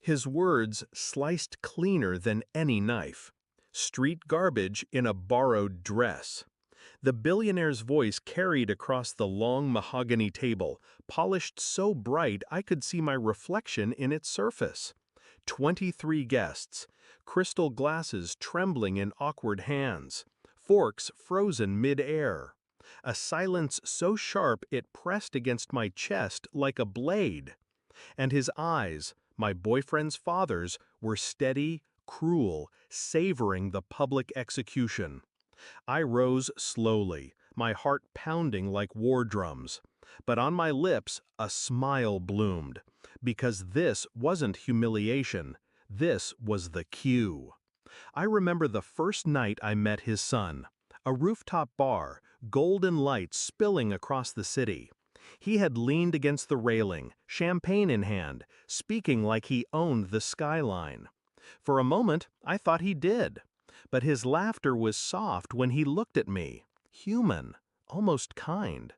His words sliced cleaner than any knife. Street garbage in a borrowed dress. The billionaire's voice carried across the long mahogany table, polished so bright I could see my reflection in its surface. 23 guests, crystal glasses trembling in awkward hands, forks frozen mid-air. A silence so sharp it pressed against my chest like a blade. And his eyes, my boyfriend's father's, were steady, cruel, savoring the public execution. I rose slowly, my heart pounding like war drums. But on my lips a smile bloomed, because this wasn't humiliation, this was the cue. I remember the first night I met his son. A rooftop bar, golden lights spilling across the city. He had leaned against the railing, champagne in hand, speaking like he owned the skyline. For a moment, I thought he did. But his laughter was soft when he looked at me, human, almost kind.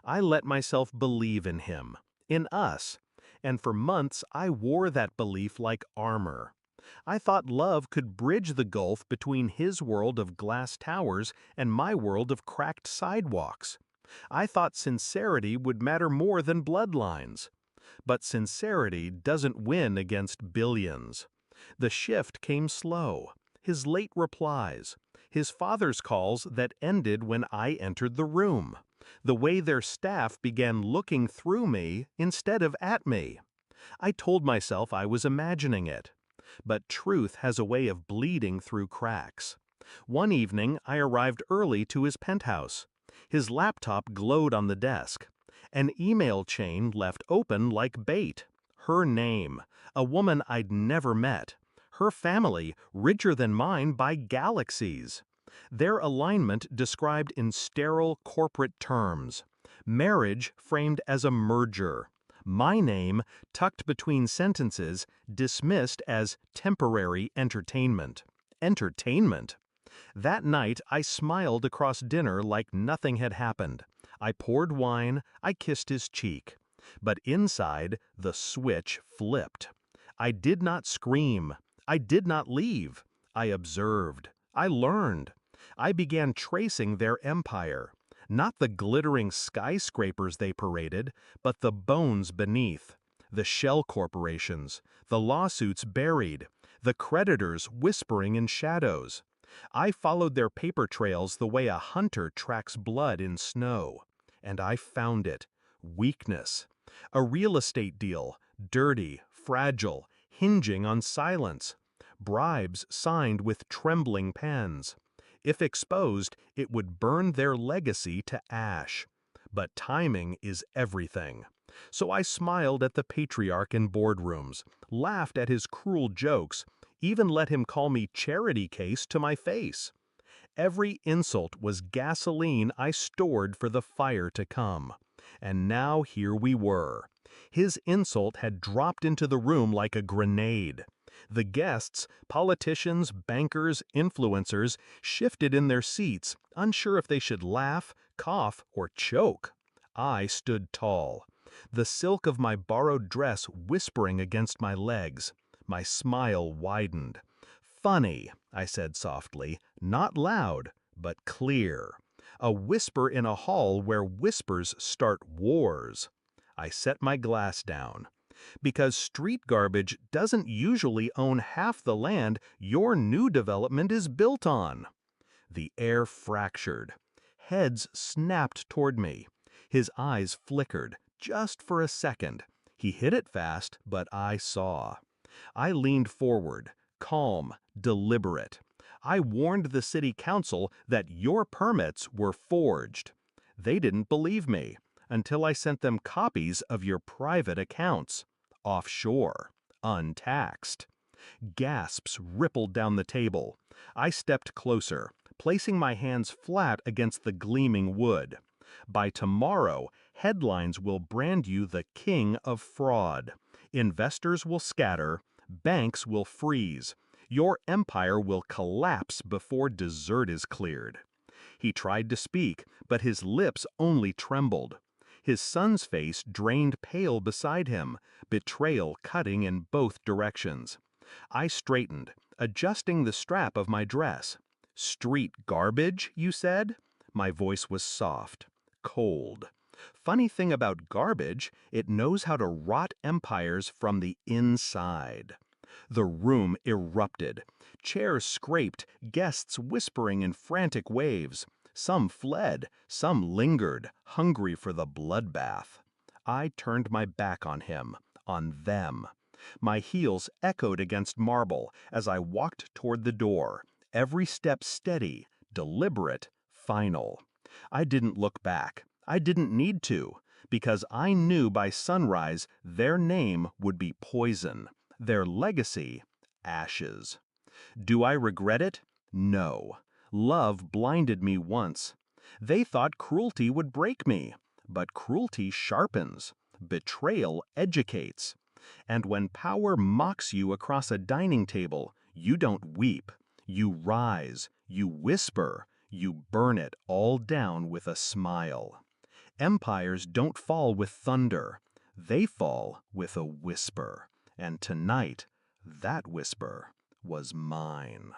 I let myself believe in him, in us, and for months I wore that belief like armor. I thought love could bridge the gulf between his world of glass towers and my world of cracked sidewalks. I thought sincerity would matter more than bloodlines. But sincerity doesn't win against billions. The shift came slow. His late replies, his father's calls that ended when I entered the room, the way their staff began looking through me instead of at me. I told myself I was imagining it. But truth has a way of bleeding through cracks. One evening, I arrived early to his penthouse. His laptop glowed on the desk. An email chain left open like bait. Her name, a woman I'd never met. Her family, richer than mine by galaxies. Their alignment described in sterile corporate terms. Marriage framed as a merger. My name, tucked between sentences, dismissed as temporary entertainment. Entertainment? That night, I smiled across dinner like nothing had happened. I poured wine, I kissed his cheek. But inside, the switch flipped. I did not scream. I did not leave. I observed. I learned. I began tracing their empire. Not the glittering skyscrapers they paraded, but the bones beneath. The shell corporations, the lawsuits buried, the creditors whispering in shadows. I followed their paper trails the way a hunter tracks blood in snow. And I found it. Weakness. A real estate deal, dirty, fragile, hinging on silence. Bribes signed with trembling pens. If exposed, it would burn their legacy to ash. But timing is everything. So I smiled at the patriarch in boardrooms, laughed at his cruel jokes, even let him call me charity case to my face. Every insult was gasoline I stored for the fire to come. And now here we were. His insult had dropped into the room like a grenade. The guests, politicians, bankers, influencers, shifted in their seats, unsure if they should laugh, cough, or choke. I stood tall, the silk of my borrowed dress whispering against my legs. My smile widened. "Funny," I said softly, not loud, but clear. A whisper in a hall where whispers start wars. I set my glass down. Because street garbage doesn't usually own half the land your new development is built on. The air fractured. Heads snapped toward me. His eyes flickered, just for a second. He hit it fast, but I saw. I leaned forward, calm, deliberate. I warned the city council that your permits were forged. They didn't believe me until I sent them copies of your private accounts. Offshore, untaxed. Gasps rippled down the table. I stepped closer, placing my hands flat against the gleaming wood. By tomorrow, headlines will brand you the king of fraud. Investors will scatter, banks will freeze. Your empire will collapse before dessert is cleared. He tried to speak, but his lips only trembled. His son's face drained pale beside him, betrayal cutting in both directions. I straightened, adjusting the strap of my dress. "Street garbage, you said?" My voice was soft, cold. Funny thing about garbage, it knows how to rot empires from the inside. The room erupted. Chairs scraped, guests whispering in frantic waves. Some fled, some lingered, hungry for the bloodbath. I turned my back on him, on them. My heels echoed against marble as I walked toward the door, every step steady, deliberate, final. I didn't look back. I didn't need to, because I knew by sunrise their name would be poison, their legacy, ashes. Do I regret it? No. Love blinded me once. They thought cruelty would break me, but cruelty sharpens. Betrayal educates. And when power mocks you across a dining table, you don't weep. You rise, you whisper, you burn it all down with a smile. Empires don't fall with thunder. They fall with a whisper. And tonight, that whisper was mine.